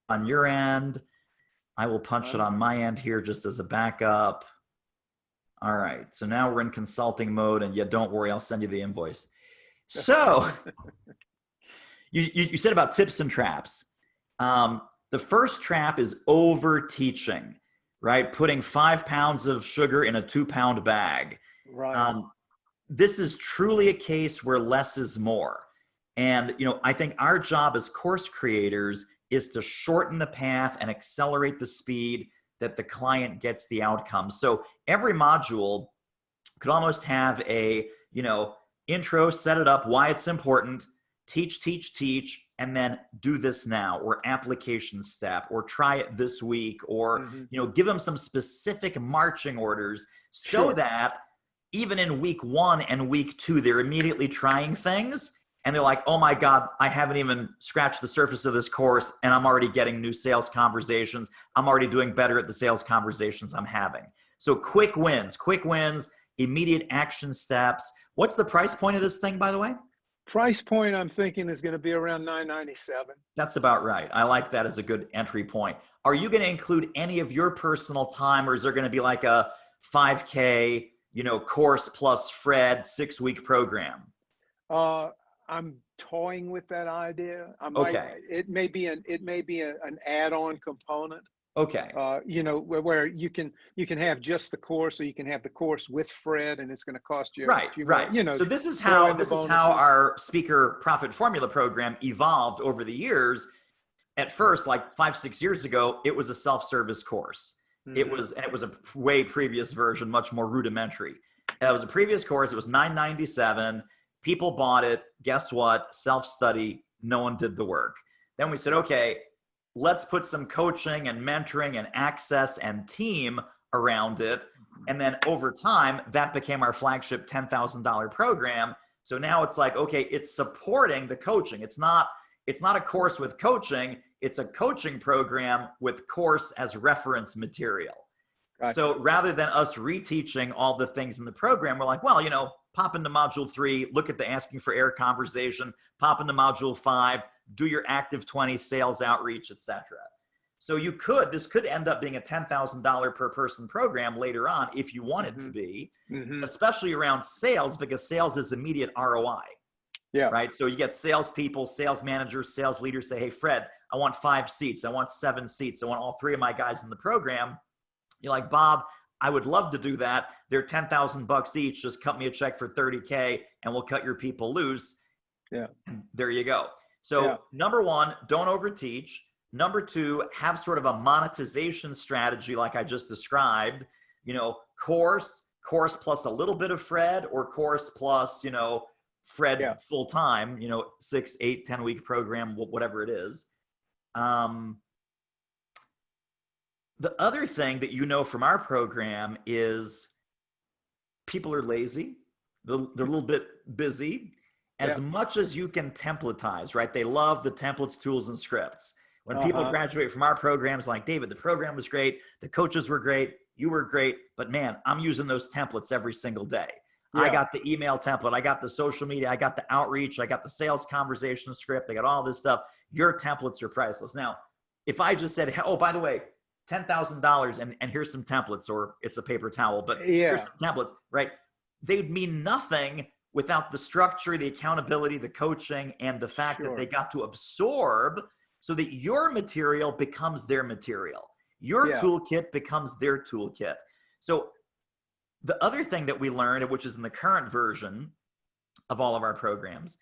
on your end. I will punch it on my end here just as a backup. All right. So now we're in consulting mode, and yet don't worry, I'll send you the invoice. So you said about tips and traps. The first trap is over teaching, right? Putting 5 pounds of sugar in a 2-pound bag. Right. This is truly a case where less is more. And, I think our job as course creators is to shorten the path and accelerate the speed that the client gets the outcome. So every module could almost have a, intro, set it up, why it's important, teach, and then do this now, or application step, or try it this week, or, give them some specific marching orders so that even in week 1 and week 2, they're immediately trying things. And they're like, oh my God, I haven't even scratched the surface of this course, and I'm already getting new sales conversations. I'm already doing better at the sales conversations I'm having. So quick wins, immediate action steps. What's the price point of this thing, by the way? Price point, I'm thinking, is going to be around $997. That's about right. I like that as a good entry point. Are you going to include any of your personal time, or is there going to be like a 5K, course plus Fred 6-week program? I'm toying with that idea. Okay. It may be an add-on component. Okay. Where you can have just the course, or you can have the course with Fred, and it's going to cost you right. So this is how our speaker profit formula program evolved over the years. At first, like 5-6 years ago, it was a self-service course. It was a way previous version, much more rudimentary. It was a previous course. It was $997. People bought it. Guess what? Self-study. No one did the work. Then we said, okay, let's put some coaching and mentoring and access and team around it. And then over time, that became our flagship $10,000 program. So now it's like, okay, it's supporting the coaching. It's not a course with coaching. It's a coaching program with course as reference material. Gotcha. So rather than us reteaching all the things in the program, we're like, well, pop into module 3, look at the asking for air conversation, pop into module 5, do your active 20 sales outreach, etc. So this could end up being a $10,000 per person program later on if you want it to be, especially around sales, because sales is immediate ROI. Yeah. Right. So you get salespeople, sales managers, sales leaders say, hey, Fred, I want 5 seats. I want 7 seats. I want all 3 of my guys in the program. You're like, Bob, I would love to do that. They're $10,000 each. Just cut me a check for $30K and we'll cut your people loose. Yeah. And there you go. So number 1, don't overteach. Number 2, have sort of a monetization strategy like I just described. Course plus a little bit of Fred, or course plus, Fred full time, 6, 8, 10-week program, whatever it is. The other thing that from our program is people are lazy. They're a little bit busy. As much as you can templatize, right? They love the templates, tools, and scripts. When people graduate from our programs, like, David, the program was great. The coaches were great. You were great. But man, I'm using those templates every single day. Yeah. I got the email template. I got the social media. I got the outreach. I got the sales conversation script. I got all this stuff. Your templates are priceless. Now, if I just said, oh, by the way, $10,000 and here's some templates, or it's a paper towel, but here's some templates, right? They'd mean nothing without the structure, the accountability, the coaching, and the fact that they got to absorb so that your material becomes their material. Your toolkit becomes their toolkit. So the other thing that we learned, which is in the current version of all of our programs,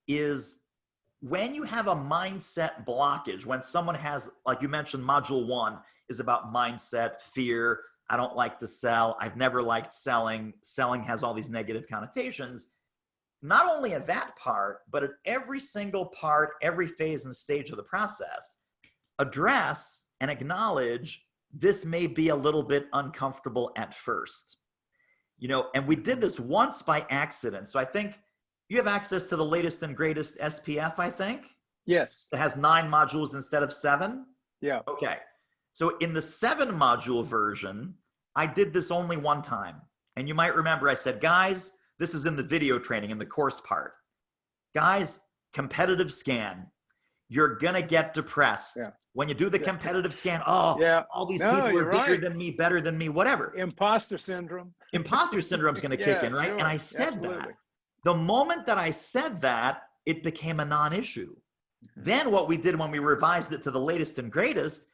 is when you have a mindset blockage, when someone has, like you mentioned, module 1 is about mindset, fear. I don't like to sell. I've never liked selling. Selling has all these negative connotations. Not only at that part, but at every single part, every phase and stage of the process, address and acknowledge this may be a little bit uncomfortable at first. And we did this once by accident. So I think you have access to the latest and greatest SPF, I think? Yes. It has 9 modules instead of 7? Yeah. Okay. So in the 7 module version, I did this only one time. And you might remember I said, guys, this is in the video training, in the course part. Guys, competitive scan. you're going to get depressed. Yeah. When you do the Yeah. competitive scan, oh, Yeah. all these No, people are you're bigger right. than me, better than me, whatever. Imposter syndrome. Imposter syndrome is going to kick Yeah, in, right? And sure. I said Absolutely. that. The moment that I said that, it became a non-issue. Mm-hmm. Then what we did when we revised it to the latest and greatest,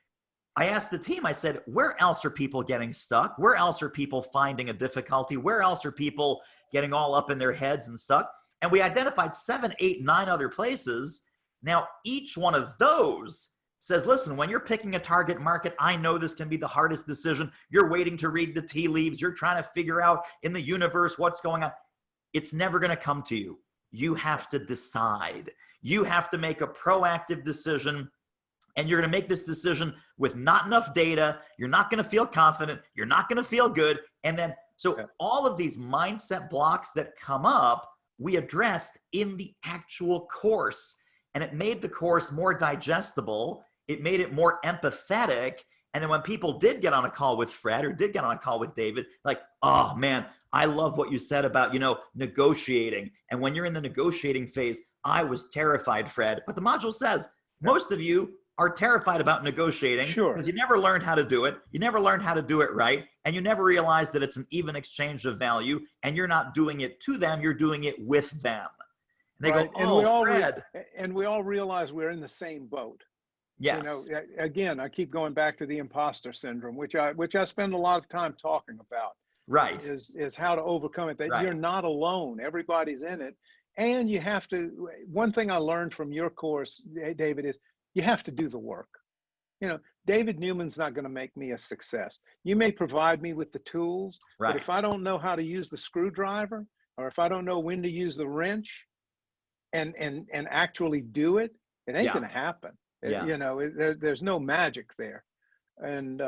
I asked the team, I said, where else are people getting stuck? Where else are people finding a difficulty? Where else are people getting all up in their heads and stuck? And we identified 7, 8, 9 other places. Now, each one of those says, listen, when you're picking a target market, I know this can be the hardest decision. You're waiting to read the tea leaves. You're trying to figure out in the universe what's going on. It's never going to come to you. You have to decide. You have to make a proactive decision. And you're going to make this decision with not enough data. You're not going to feel confident. You're not going to feel good. And then, so all of these mindset blocks that come up, we addressed in the actual course. And it made the course more digestible. It made it more empathetic. And then when people did get on a call with Fred or did get on a call with David, like, oh man, I love what you said about, negotiating. And when you're in the negotiating phase, I was terrified, Fred. But the module says most of you are terrified about negotiating because you never learned how to do it. You never learned how to do it right. And you never realized that it's an even exchange of value and you're not doing it to them. You're doing it with them. And they go, oh, Fred. And we all realize we're in the same boat. Yes. Again, I keep going back to the imposter syndrome, which I spend a lot of time talking about. Right. Is how to overcome it. That right. You're not alone. Everybody's in it. And you have to, one thing I learned from your course, David, is you have to do the work. David Newman's not going to make me a success. You may provide me with the tools, right. but if I don't know how to use the screwdriver, or if I don't know when to use the wrench and actually do it, it ain't going to happen. There's no magic there. And,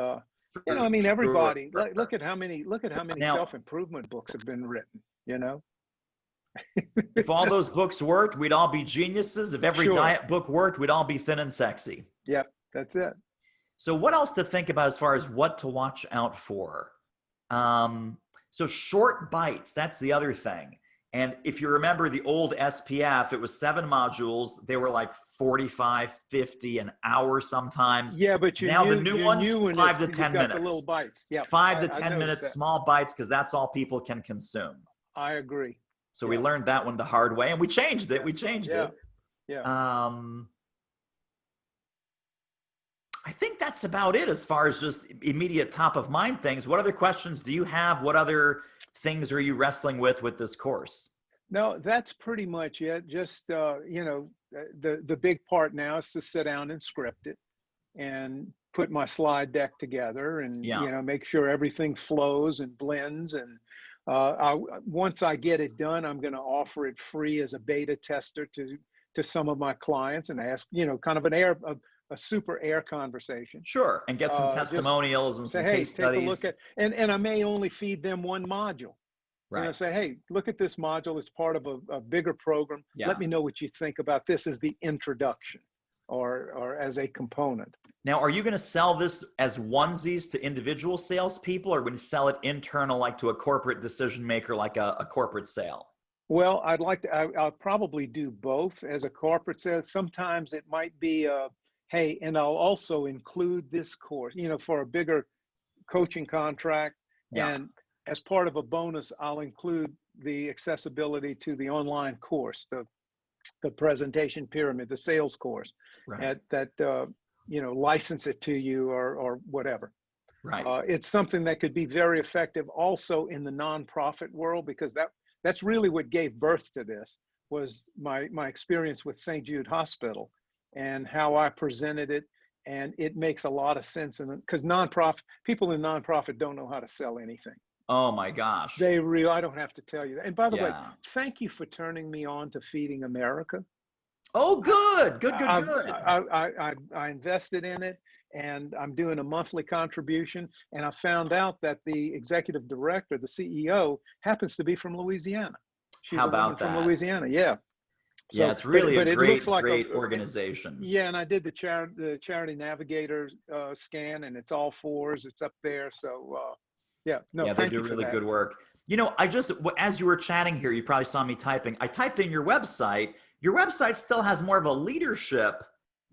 everybody, look at how many now, self-improvement books have been written, If all those books worked, we'd all be geniuses. If every diet book worked, we'd all be thin and sexy. Yep, that's it. So what else to think about as far as what to watch out for? So short bites, that's the other thing. And if you remember the old SPF, it was 7 modules. They were like 45, 50 an hour sometimes. Yeah, but the new ones, 5 to 10 minutes. The little bites. Yeah, 5 to 10 minutes, small bites, because that's all people can consume. I agree. So we learned that one the hard way, and we changed it. We changed it. Yeah. I think that's about it as far as just immediate top of mind things. What other questions do you have? What other things are you wrestling with this course? No, that's pretty much it. Just, the big part now is to sit down and script it and put my slide deck together and, make sure everything flows and blends. And once I get it done, I'm going to offer it free as a beta tester to some of my clients and ask, kind of a super air conversation. Sure. And get some testimonials and some case studies. Take a look at, and I may only feed them one module. Right. Say, hey, look at this module. It's part of a bigger program. Yeah. Let me know what you think about this as the introduction or as a component. Now, are you going to sell this as onesies to individual salespeople, or going to sell it internal, like to a corporate decision maker, like a corporate sale? Well, I'll probably do both as a corporate sale. Sometimes it might be hey, and I'll also include this course, for a bigger coaching contract. Yeah. And as part of a bonus, I'll include the accessibility to the online course, the presentation pyramid, the sales course, right. that license it to you or whatever. Right. It's something that could be very effective also in the nonprofit world, because that's really what gave birth to this, was my experience with St. Jude Hospital and how I presented it. And it makes a lot of sense. And because people in nonprofit don't know how to sell anything. Oh my gosh. I don't have to tell you that. And by the way, thank you for turning me on to Feeding America. Oh, good. Good. I invested in it, and I'm doing a monthly contribution. And I found out that the executive director, the CEO, happens to be from Louisiana. She's How about that? From Louisiana, yeah. So, it's really a great organization. Yeah, and I did the Charity Navigator scan, and it's all 4s. It's up there. So, they do really good work. As you were chatting here, you probably saw me typing. I typed in your website. Your website still has more of a leadership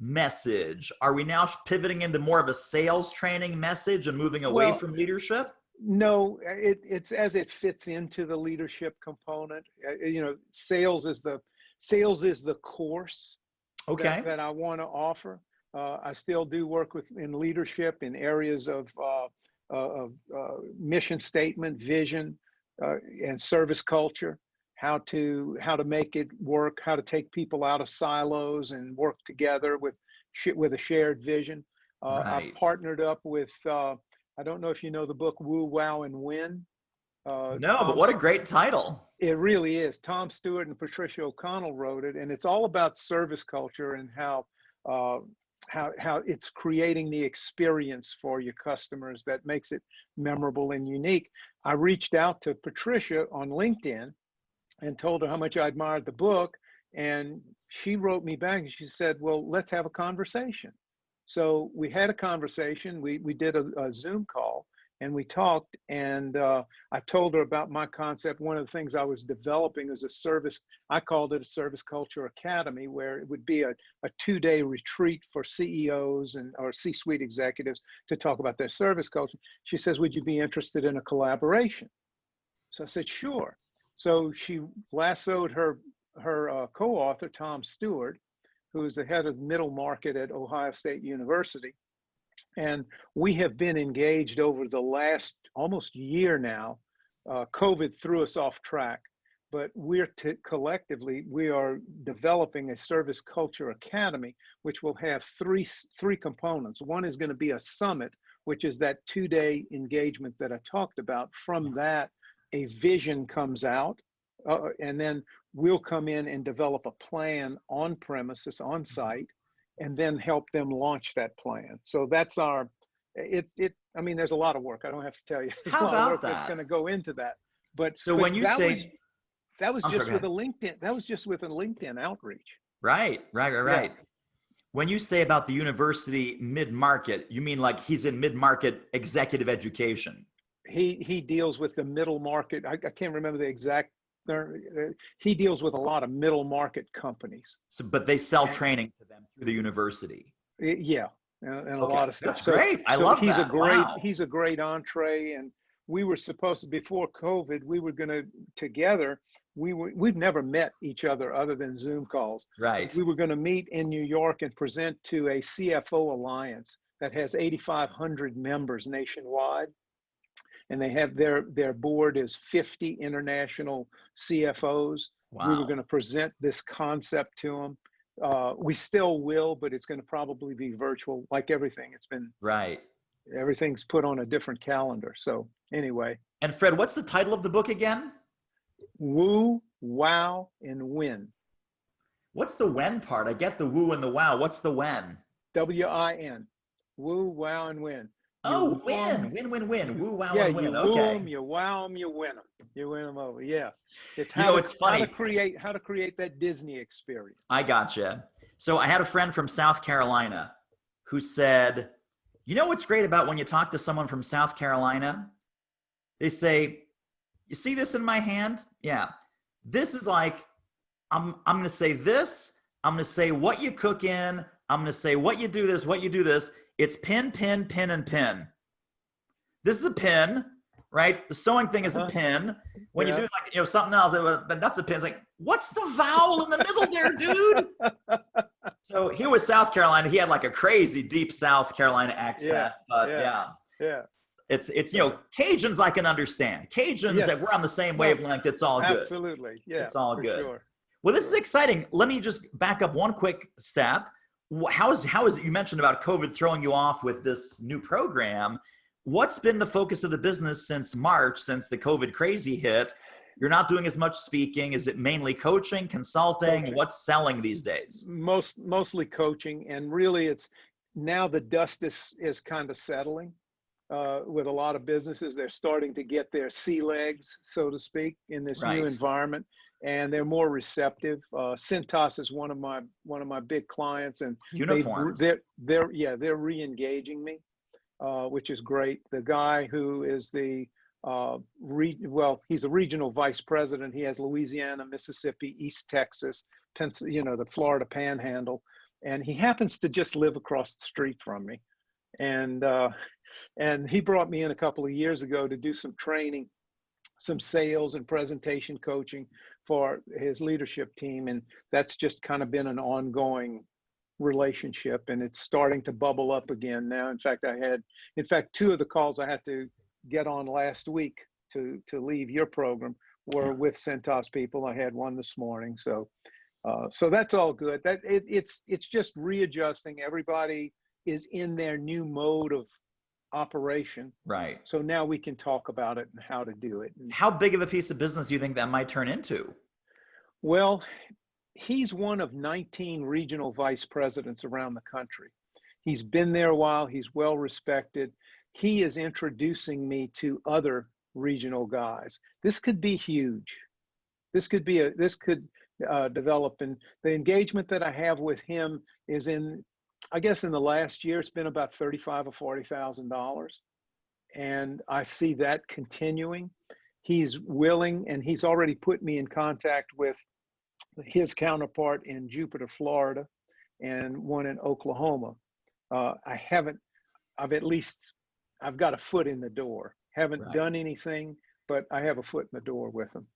message? Are we now pivoting into more of a sales training message and moving away from leadership? No, it's as it fits into the leadership component. Sales is the course that I want to offer. I still do work in leadership in areas of mission statement, vision, and service culture. How to make it work. How to take people out of silos and work together with a shared vision. I've partnered up with. I don't know if you know the book Woo, Wow, and Win. No, but what a great title. It really is. Tom Stewart and Patricia O'Connell wrote it, and it's all about service culture and how it's creating the experience for your customers that makes it memorable and unique. I reached out to Patricia on LinkedIn and told her how much I admired the book, and she wrote me back and she said, well, let's have a conversation. So we had a conversation. We did a Zoom call and we talked, and I told her about my concept. One of the things I was developing is I called it a Service Culture Academy, where it would be a 2-day retreat for CEOs or C-suite executives to talk about their service culture. She says, would you be interested in a collaboration? So I said, sure. So she lassoed her co-author, Tom Stewart, who's the head of middle market at Ohio State University. And we have been engaged over the last almost year now. COVID threw us off track, but collectively, we are developing a Service Culture Academy, which will have three components. One is going to be a summit, which is that 2-day engagement that I talked about. From that, a vision comes out, and then we'll come in and develop a plan on premises, on site, and then help them launch that plan. So that's I mean, there's a lot of work. I don't have to tell you. There's a lot of work that's going to go into that. But when you say that was just with a LinkedIn outreach. Right. Yeah. When you say about the university mid-market, you mean like he's in mid-market executive education? He deals with the middle market. I can't remember the exact. He deals with a lot of middle market companies. But they sell training to them through the university. Yeah, and a lot of stuff. That's great. I love that. He's a great entree. And we were supposed to, before COVID, we were going to together. We've never met each other than Zoom calls. Right. We were going to meet in New York and present to a CFO alliance that has 8,500 members nationwide. And they have their board is 50 international CFOs. Wow. We were going to present this concept to them. We still will, but it's going to probably be virtual, like everything. It's been everything's put on a different calendar. So anyway. And Fred, what's the title of the book again? Woo, Wow, and Win. What's the when part? I get the woo and the wow. What's the when? W-I-N. Woo, wow, and win. Oh, win. Woo, wow, and win. You woo them, you wow them, you win them. You win them over. Yeah. It's it's funny. How to create that Disney experience. I gotcha. So I had a friend from South Carolina who said, you know what's great about when you talk to someone from South Carolina? They say, you see this in my hand? Yeah. This is like, I'm going to say this. I'm going to say what you cook in. I'm going to say what you do this, what you do this. It's pin, pin, pin, and pin. This is a pin, right? The sewing thing is a pin. When you do like, something else, that's a pin. It's like, what's the vowel in the middle there, dude? So he was South Carolina. He had like a crazy deep South Carolina accent, It's Cajuns I can understand. Cajuns that we're on the same wavelength. It's all good. Absolutely. Yeah. It's all good. Sure. Well, this is exciting. Let me just back up one quick step. How is it you mentioned about COVID throwing you off with this new program? What's been the focus of the business since March, since the COVID crazy hit? You're not doing as much speaking. Is it mainly coaching, consulting? What's selling these days? Mostly coaching. And really it's now the dust is kind of settling with a lot of businesses. They're starting to get their sea legs, so to speak, in this new environment. And they're more receptive. Cintas is one of my big clients, and uniforms. They're re-engaging me, which is great. The guy who is he's a regional vice president. He has Louisiana, Mississippi, East Texas, the Florida Panhandle. and he happens to just live across the street from me. And he brought me in a couple of years ago to do some training, some sales and presentation coaching for his leadership team. And that's just kind of been an ongoing relationship, and it's starting to bubble up again now. In fact, two of the calls I had to get on last week to leave your program were with Cintas people. I had one this morning. So that's all good. It's just readjusting. Everybody is in their new mode of operation. Right. So now we can talk about it and how to do it. How big of a piece of business do you think that might turn into? Well, he's one of 19 regional vice presidents around the country. He's been there a while. He's well respected. He is introducing me to other regional guys. This could be huge. This could develop. And the engagement that I have with him is I guess in the last year, it's been about $35,000 or $40,000. And I see that continuing. He's willing, and he's already put me in contact with his counterpart in Jupiter, Florida, and one in Oklahoma. I've got a foot in the door. Haven't done anything, but I have a foot in the door with him.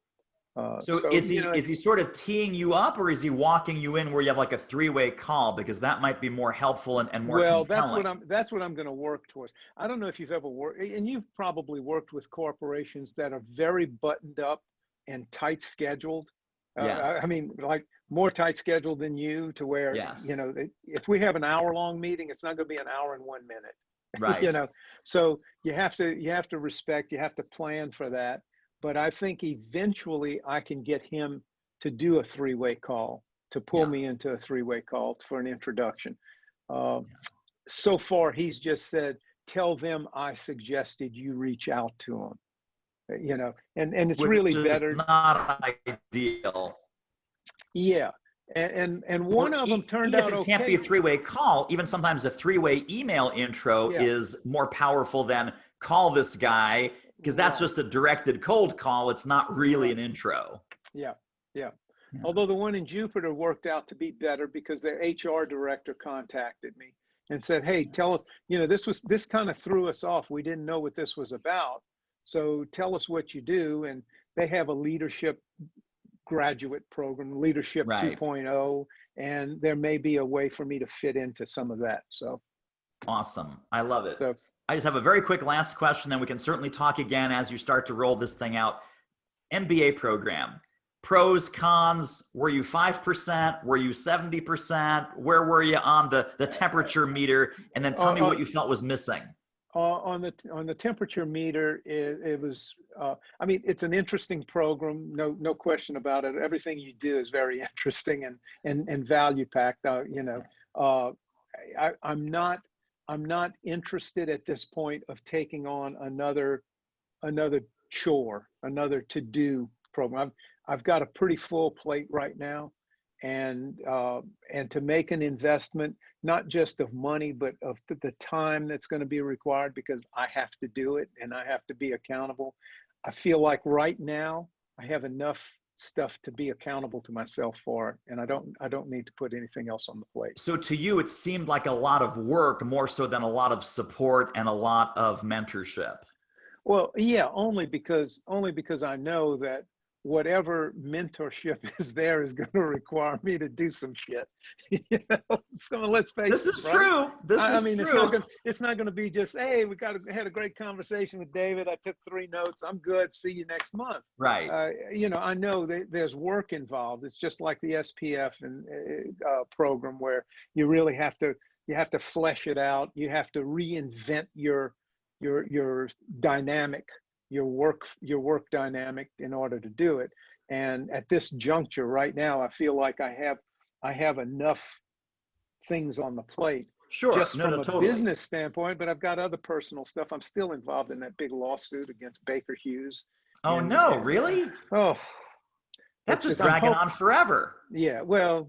So is he sort of teeing you up, or is he walking you in where you have like a three-way call? Because that might be more helpful and more compelling. That's what I'm going to work towards. I don't know if you've ever worked, and you've probably worked with corporations that are very buttoned up and tight scheduled. Yes. I mean, like more tight scheduled than you, to where, if we have an hour-long meeting, it's not going to be an hour and 1 minute. Right. So you have to respect, you have to plan for that. But I think eventually I can get him to do a three-way call, to pull me into a three-way call for an introduction. So far, he's just said, tell them I suggested you reach out to them. And it's Which really is better. Not ideal. Yeah. And one of them turned out okay. Even if it can't be a three-way call, even sometimes a three-way email intro is more powerful than call this guy, because that's just a directed cold call. It's not really an intro. Yeah. Although the one in Jupiter worked out to be better, because their HR director contacted me and said, hey, tell us, this kind of threw us off. We didn't know what this was about. So tell us what you do. And they have a leadership graduate program, Leadership 2.0, and there may be a way for me to fit into some of that. So awesome. I love it. So I just have a very quick last question, then we can certainly talk again as you start to roll this thing out. MBA program, pros, cons, were you 5%? Were you 70%? Where were you on the temperature meter? And then tell me what you felt was missing. On the temperature meter, it was, it's an interesting program, no question about it. Everything you do is very interesting and value packed. I'm not interested at this point of taking on another chore, another to-do program. I've got a pretty full plate right now, and to make an investment, not just of money, but of the time that's going to be required, because I have to do it and I have to be accountable. I feel like right now I have enough stuff to be accountable to myself for, and I don't need to put anything else on the plate. So to you, it seemed like a lot of work, more so than a lot of support and a lot of mentorship. Well, yeah, only because I know that whatever mentorship is there is going to require me to do some shit. So let's face it. This is true. It's not going to be just, hey, had a great conversation with David. I took 3 notes. I'm good. See you next month. Right. I know that there's work involved. It's just like the SPF and program, where you really have to flesh it out. You have to reinvent your dynamic, your work dynamic in order to do it. And at this juncture right now, I feel like I have enough things on the plate. Sure. Just from a totally. business standpoint, but I've got other personal stuff. I'm still involved in that big lawsuit against Baker Hughes. Really? Oh, that's just dragging on forever. Yeah. Well,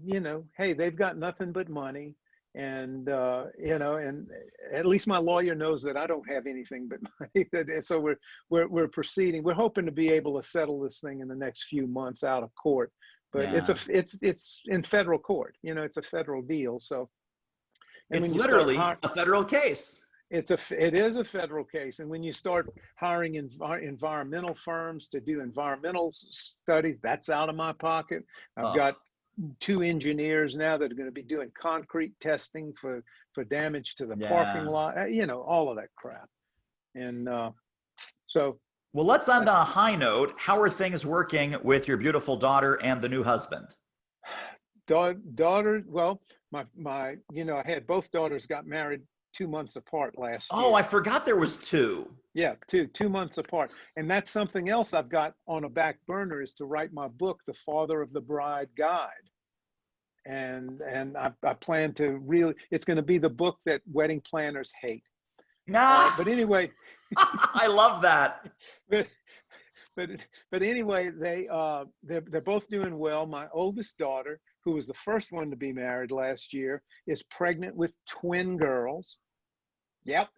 hey, they've got nothing but money. And, and at least my lawyer knows that I don't have anything but money. So we're proceeding. We're hoping to be able to settle this thing in the next few months out of court. but Yeah. it's in federal court. You know, it's a federal deal. So, and It's when you start literally a federal case. it is a federal case, and when you start hiring environmental firms to do environmental studies, that's out of my pocket. I've Oh, got 2 engineers now that are going to be doing concrete testing for damage to the parking yeah. lot. You know, all of that crap. And so Well, let's end that's on a high note. How are things working with your beautiful daughter and the new husband? daughter. Well, my you know, I had both daughters got married 2 months apart last Oh, I year. forgot there was two. Yeah, 2 months apart. And that's something else I've got on a back burner, is to write my book, The Father of the Bride Guide. And I plan to really, it's going to be the book that wedding planners hate. Nah, But anyway, I love that. but but but anyway, they're both doing well. My oldest daughter, who was the first one to be married last year, is pregnant with twin girls. Yep.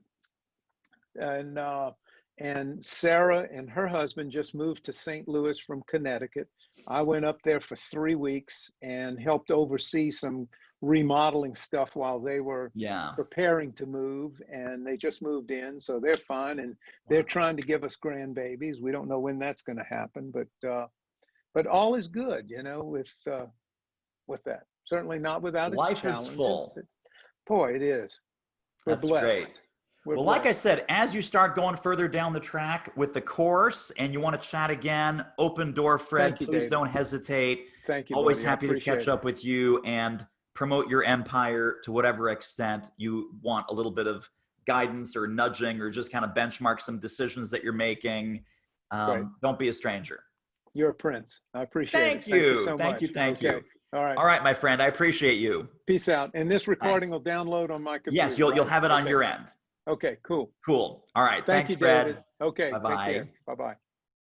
And Sarah and her husband just moved to St. Louis from Connecticut. I went up there for 3 weeks and helped oversee some remodeling stuff while they were Yeah. preparing to move, and they just moved in, so they're fine, and they're trying to give us grandbabies. We don't know when that's going to happen, but all is good, you know, with that. Certainly not without its Life is challenges. full. But boy, it is. We're That's blessed. great. We're Well, like I blessed. said, as you start going further down the track with the course and you want to chat again, open door, Fred. Thank you, Please David. don't hesitate. Thank you, Always buddy. I happy to appreciate catch it. up with you and promote your empire to whatever extent you want a little bit of guidance or nudging or just kind of benchmark some decisions that you're making. Right. Don't be a stranger. You're a prince. I appreciate Thank it. Thank you you. so Thank much. you. Thank Okay. you. All right. All right, my friend. I appreciate you. Peace out. And this recording Thanks. will download on my computer. Yes, you'll right? have it on Okay. your end. Okay, cool. Cool. All right. Thank Thanks, you, Fred. David. Okay, Bye-bye. take care. Bye-bye.